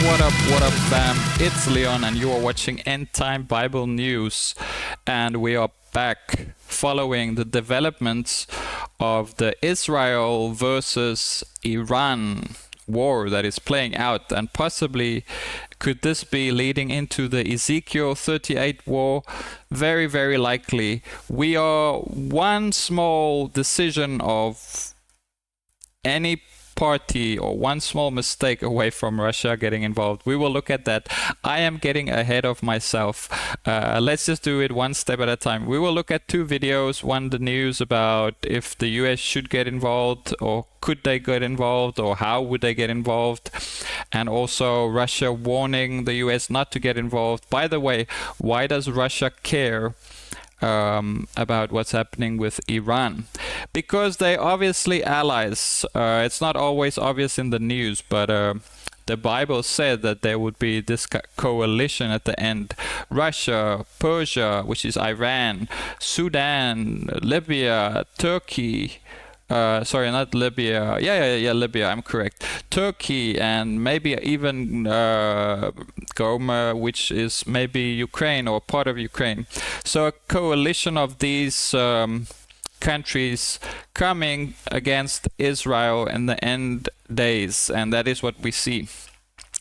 what up, fam? It's Leon, and you are watching End Time Bible News, and we are back following the developments of the Israel versus Iran war that is playing out, and possibly could this be leading into the Ezekiel 38 war? Very, very likely. We are one small decision of any party or one small mistake away from Russia getting involved. We will look at that. I am getting ahead of myself. Let's just do it one step at a time. We will look at two videos. One, the news about if the US should get involved, or could they get involved, or how would they get involved, and also Russia warning the US not to get involved. By the way, why does Russia care about what's happening with Iran? Because they're obviously allies. It's not always obvious in the news, but the Bible said that there would be this coalition at the end. Russia, Persia, which is Iran, Sudan, Libya, Turkey, sorry, not Libya. Yeah, Libya, I'm correct. Turkey, and maybe even Goma, which is maybe Ukraine or part of Ukraine. So a coalition of these countries coming against Israel in the end days, and that is what we see.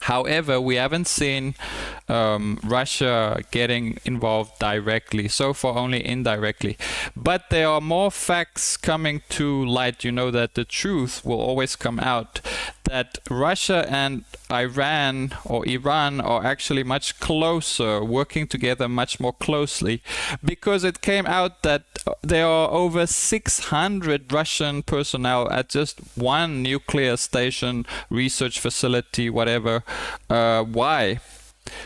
However, we haven't seen Russia getting involved directly, so far only indirectly. But there are more facts coming to light. You know that the truth will always come out, that Russia and Iran or Iran are actually much closer, working together much more closely, because it came out that there are over 600 Russian personnel at just one nuclear station, research facility, whatever. Why?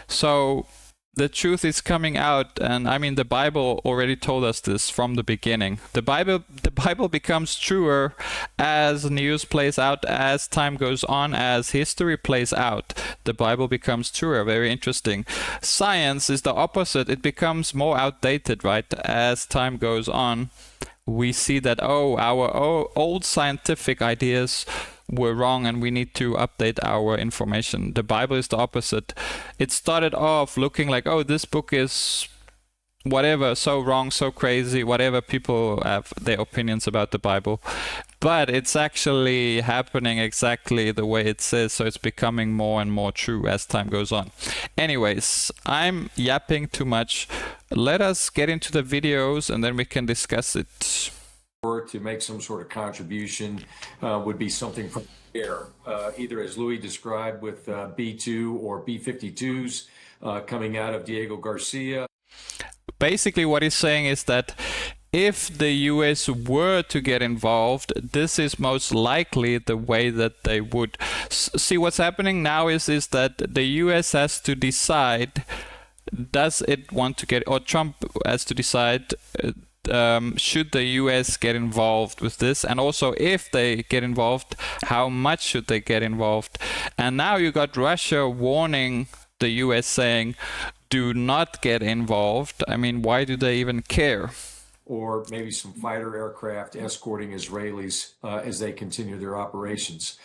So the truth is coming out, and I mean the Bible already told us this from the beginning. The Bible becomes truer as news plays out, as time goes on, as history plays out. The Bible becomes truer. Very interesting. Science is the opposite. It becomes more outdated, right? As time goes on, we see that, our old scientific ideas were wrong and we need to update our information. The Bible is the opposite. It started off looking like, this book is whatever, so wrong, so crazy, whatever. People have their opinions about the Bible, but it's actually happening exactly the way it says, so it's becoming more and more true as time goes on. Anyways, I'm yapping too much. Let us get into the videos and then we can discuss it. To make some sort of contribution would be something from the air, either as Louis described with B-2 or B-52s coming out of Diego Garcia. Basically what he's saying is that if the US were to get involved, this is most likely the way that they would. See, what's happening now is that the US has to decide, does it want to get, or Trump has to decide, should the US get involved with this, and also if they get involved, how much should they get involved? And now you got Russia warning the US, saying, do not get involved. I mean, why do they even care? Or maybe some fighter aircraft escorting Israelis as they continue their operations.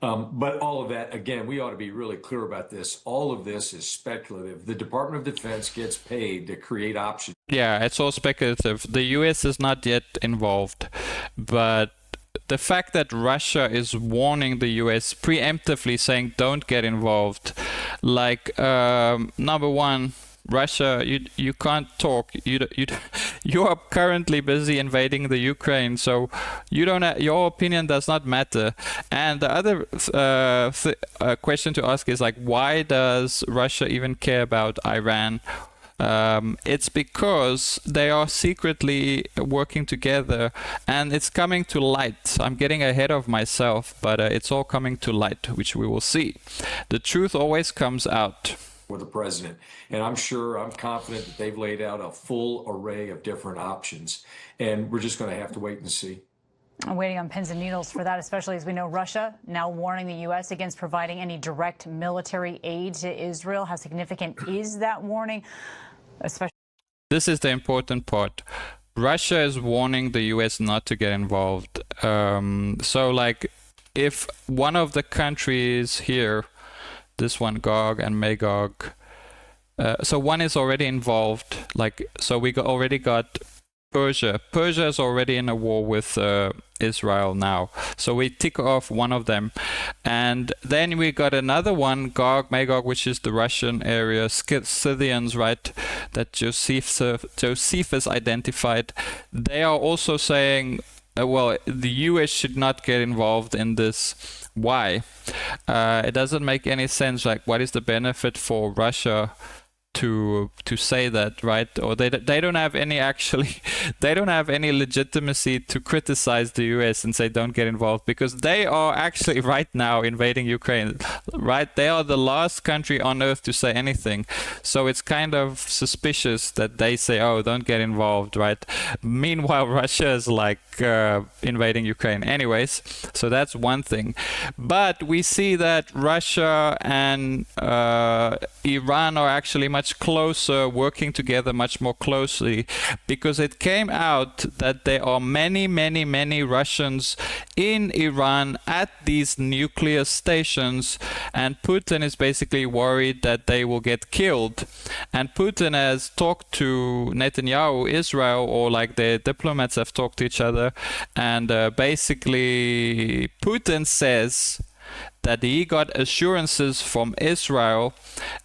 But all of that, again, we ought to be really clear about this. All of this is speculative. The Department of Defense gets paid to create options. Yeah, it's all speculative. The US is not yet involved, but the fact that Russia is warning the US preemptively, saying don't get involved, like number one, Russia, you can't talk. You are currently busy invading the Ukraine, so you don't. Your opinion does not matter. And the other question to ask is, like, why does Russia even care about Iran? It's because they are secretly working together, and it's coming to light. I'm getting ahead of myself, but it's all coming to light, which we will see. The truth always comes out. For the president, and I'm confident that they've laid out a full array of different options, and we're just going to have to wait and see. I'm waiting on pins and needles for that, especially as we know Russia now warning the U.S. against providing any direct military aid to Israel. How significant is that warning? Especially, this is the important part. Russia is warning the U.S. not to get involved. So, like, if one of the countries here this one, Gog and Magog. So one is already involved. So we already got Persia. Persia is already in a war with Israel now. So we tick off one of them. And then we got another one, Gog, Magog, which is the Russian area, Scythians, right, that Josephus identified. They are also saying, well, the US should not get involved in this. Why? It doesn't make any sense. Like, what is the benefit for Russia to say that, right? Or they don't have any they don't have any legitimacy to criticize the US and say don't get involved, because they are actually right now invading Ukraine, right? They are the last country on earth to say anything. So it's kind of suspicious that they say, oh, don't get involved, right? Meanwhile, Russia is like invading Ukraine. Anyways, so that's one thing. But we see that Russia and Iran are actually much closer, working together much more closely, because it came out that there are many Russians in Iran at these nuclear stations, and Putin is basically worried that they will get killed. And Putin has talked to Netanyahu, Israel, or like the diplomats have talked to each other, and basically Putin says that he got assurances from Israel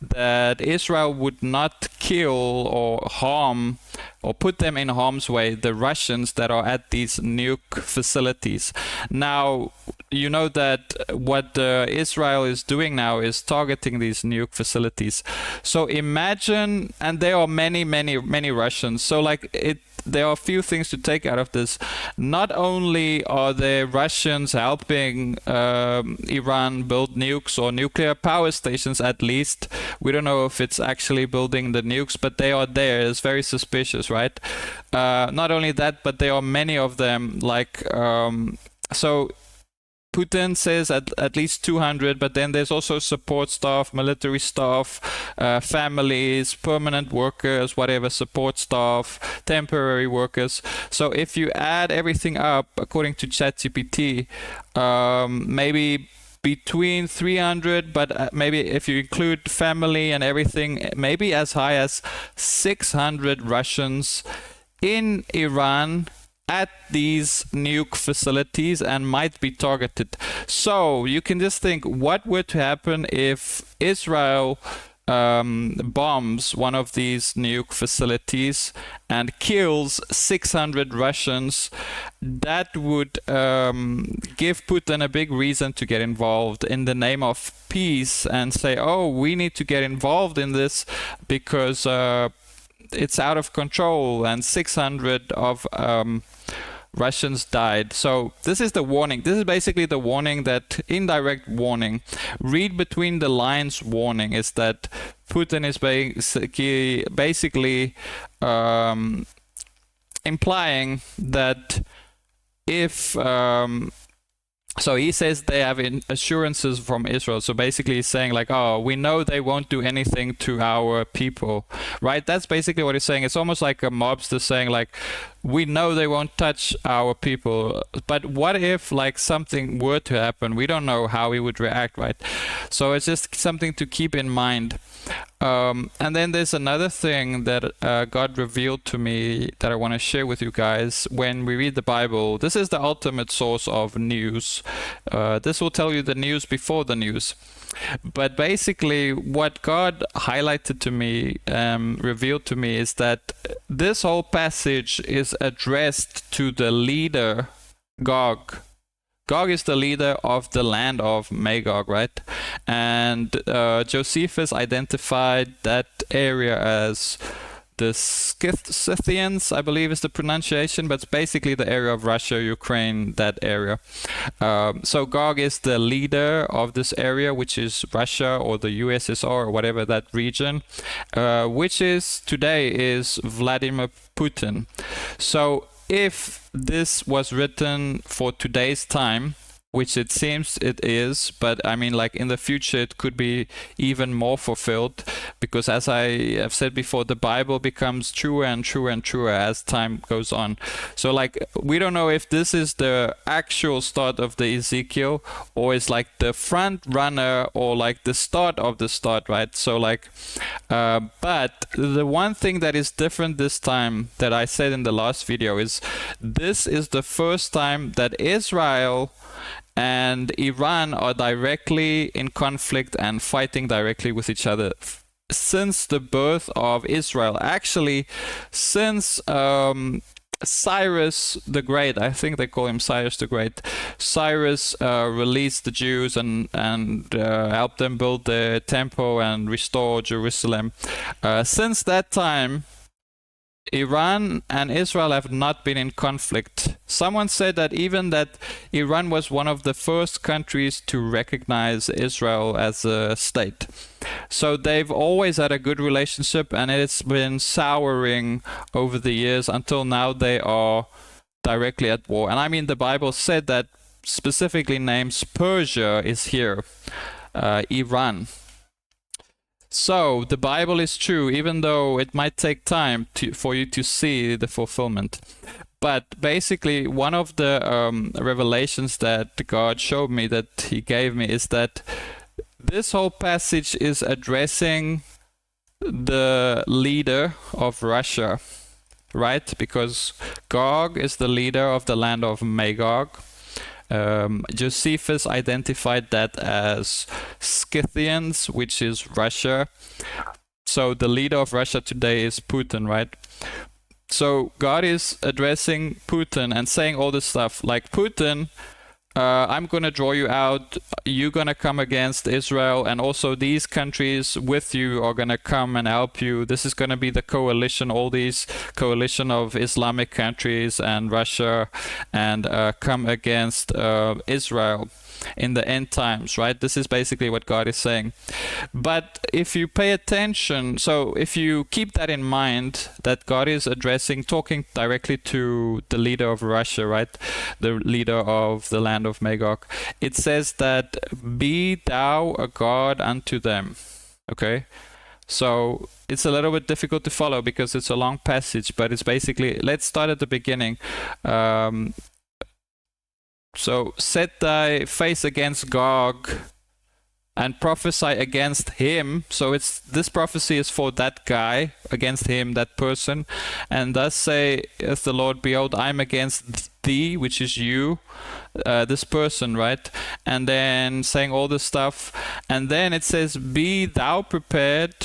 that Israel would not kill or harm or put them in harm's way, the Russians that are at these nuke facilities. Now, you know that what Israel is doing now is targeting these nuke facilities. So imagine, and there are many Russians. So like there are a few things to take out of this. Not only are the Russians helping Iran build nukes or nuclear power stations, at least. We don't know if it's actually building the nukes, but they are there. It's very suspicious, right? Not only that, but there are many of them. So Putin says at least 200, but then there's also support staff, military staff, families, permanent workers, whatever, support staff, temporary workers. So if you add everything up, according to ChatGPT, maybe between 300, but maybe if you include family and everything, maybe as high as 600 Russians in Iran at these nuke facilities and might be targeted. So you can just think, what would happen if Israel bombs one of these nuke facilities and kills 600 Russians? That would give Putin a big reason to get involved in the name of peace and say, oh, we need to get involved in this because it's out of control and 600 of Russians died. So this is the warning. This is basically the warning, that indirect warning, read between the lines warning, is that Putin is basically implying that if so he says they have assurances from Israel. So basically he's saying like, oh, we know they won't do anything to our people, right? That's basically what he's saying. It's almost like a mobster saying like, we know they won't touch our people, but what if like something were to happen? We don't know how he would react, right? So it's just something to keep in mind. And then there's another thing that God revealed to me that I want to share with you guys. When we read the Bible, this is the ultimate source of news. This will tell you the news before the news. But basically what God highlighted to me, revealed to me, is that this whole passage is addressed to the leader, Gog. Gog is the leader of the land of Magog, right? And Josephus identified that area as the Scythians, I believe is the pronunciation, but it's basically the area of Russia, Ukraine, that area. So Gog is the leader of this area, which is Russia or the USSR or whatever, that region, which is today is Vladimir Putin. So if this was written for today's time, which it seems it is, but I mean, like in the future, it could be even more fulfilled, because as I have said before, the Bible becomes truer and truer and truer as time goes on. So like, we don't know if this is the actual start of the Ezekiel, or is like the front runner, or like the start of the start, right? So like, but the one thing that is different this time that I said in the last video is this is the first time that Israel and Iran are directly in conflict and fighting directly with each other since the birth of Israel. Actually, since Cyrus the Great, I think they call him Cyrus the Great. Cyrus released the Jews and helped them build the temple and restore Jerusalem. Since that time, Iran and Israel have not been in conflict. Someone said that even that Iran was one of the first countries to recognize Israel as a state. So they've always had a good relationship, and it's been souring over the years until now they are directly at war. And I mean, the Bible said that specifically names Persia is here, Iran. So the Bible is true, even though it might take time for you to see the fulfillment. But basically, one of the revelations that God showed me, that he gave me, is that this whole passage is addressing the leader of Russia, right? Because Gog is the leader of the land of Magog. Josephus identified that as Scythians, which is Russia. So the leader of Russia today is Putin, right? So God is addressing Putin and saying all this stuff like, Putin, I'm going to draw you out. You're going to come against Israel, and also these countries with you are going to come and help you. This is going to be the coalition, all these coalition of Islamic countries and Russia, and come against Israel in the end times, right? This is basically what God is saying. But if you pay attention, so if you keep that in mind, that God is talking directly to the leader of Russia, right? The leader of the land of Magog. It says that, be thou a God unto them. Okay? So it's a little bit difficult to follow because it's a long passage, but it's basically, let's start at the beginning. So set thy face against Gog and prophesy against him. So this prophecy is for that guy, against him, that person. And thus saith the Lord, behold, I'm against thee, which is you, this person, right? And then saying all this stuff. And then it says, be thou prepared,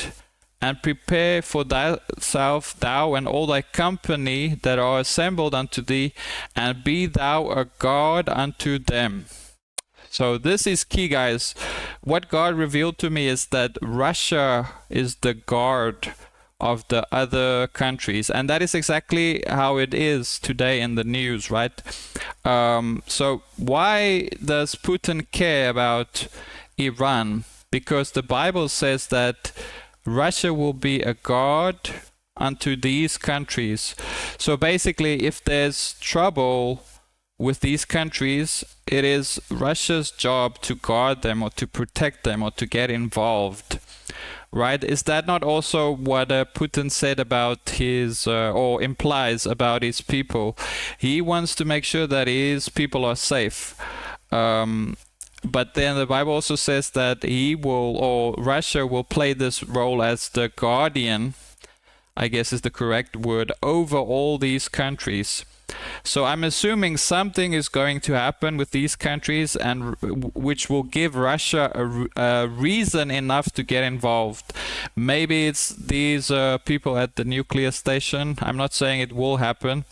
and prepare for thyself, thou and all thy company that are assembled unto thee, and be thou a God unto them. So this is key, guys. What God revealed to me is that Russia is the guard of the other countries, and that is exactly how it is today in the news, right? So why does Putin care about Iran? Because the Bible says that Russia will be a guard unto these countries. So basically, if there's trouble with these countries, it is Russia's job to guard them or to protect them or to get involved, right? Is that not also what Putin said about his, or implies about his people? He wants to make sure that his people are safe. But then the Bible also says that he will, or Russia will play this role as the guardian, I guess is the correct word, over all these countries. So I'm assuming something is going to happen with these countries, and which will give Russia a reason enough to get involved. Maybe it's these people at the nuclear station. I'm not saying it will happen,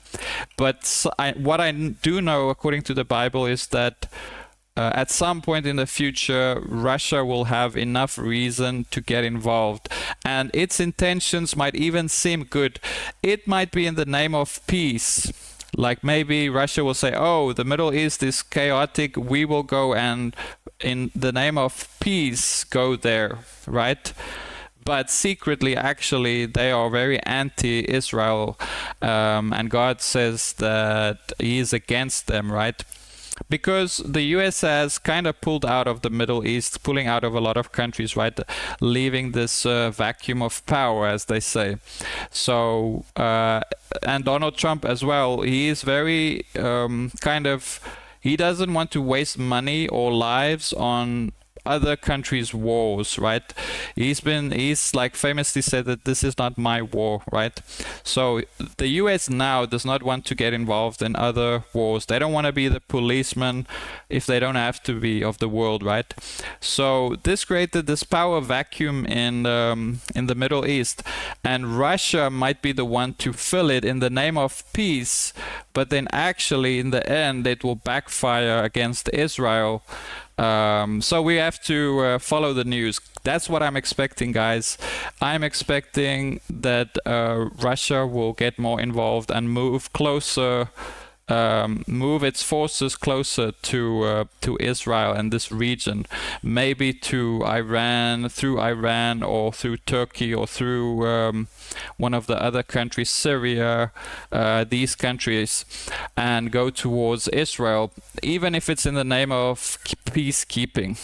but what I do know, according to the Bible, is that at some point in the future, Russia will have enough reason to get involved, and its intentions might even seem good. It might be in the name of peace. Like maybe Russia will say, oh, the Middle East is chaotic, we will go and in the name of peace go there, right? But secretly, actually, they are very anti-Israel, and God says that he is against them, right? because the US has kind of pulled out of the Middle East, pulling out of a lot of countries, right? Leaving this vacuum of power, as they say. So, and Donald Trump as well, he is very he doesn't want to waste money or lives on other countries' wars, right? He's like famously said that this is not my war, right? So the US now does not want to get involved in other wars. They don't want to be the policeman, if they don't have to be, of the world, right? So this created this power vacuum in the Middle East, and Russia might be the one to fill it in the name of peace, but then actually in the end it will backfire against Israel. So we have to follow the news. That's what I'm expecting, guys. I'm expecting that Russia will get more involved and move closer, move its forces closer to Israel and this region, maybe to Iran, through Iran, or through Turkey, or through one of the other countries, Syria, these countries, and go towards Israel, even if it's in the name of peacekeeping.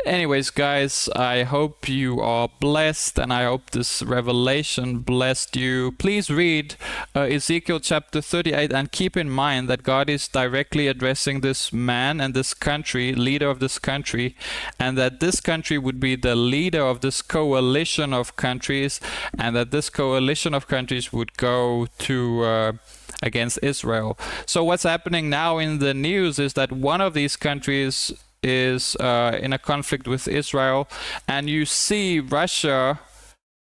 Anyways, guys, I hope you are blessed, and I hope this revelation blessed you. Please read Ezekiel chapter 38 and keep in mind that God is directly addressing this man and this country, leader of this country, and that this country would be the leader of this coalition of countries, and that this coalition of countries would go to against Israel. So what's happening now in the news is that one of these countries is in a conflict with Israel, and you see Russia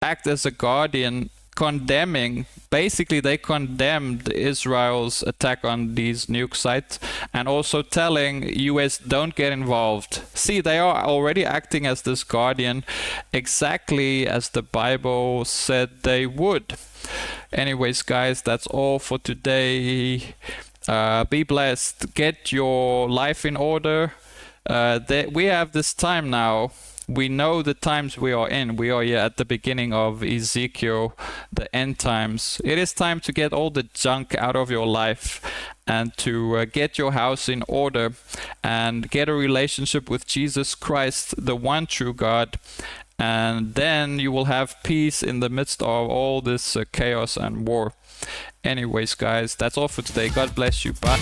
act as a guardian, condemning, basically they condemned Israel's attack on these nuke sites, and also telling US don't get involved. See, they are already acting as this guardian, exactly as the Bible said they would. Anyways, guys, that's all for today. Be blessed. Get your life in order. We have this time now. We know the times we are in. We are here at the beginning of Ezekiel, the end times. It is time to get all the junk out of your life and to get your house in order and get a relationship with Jesus Christ, the one true God. And then you will have peace in the midst of all this chaos and war. Anyways, guys, that's all for today. God bless you. Bye.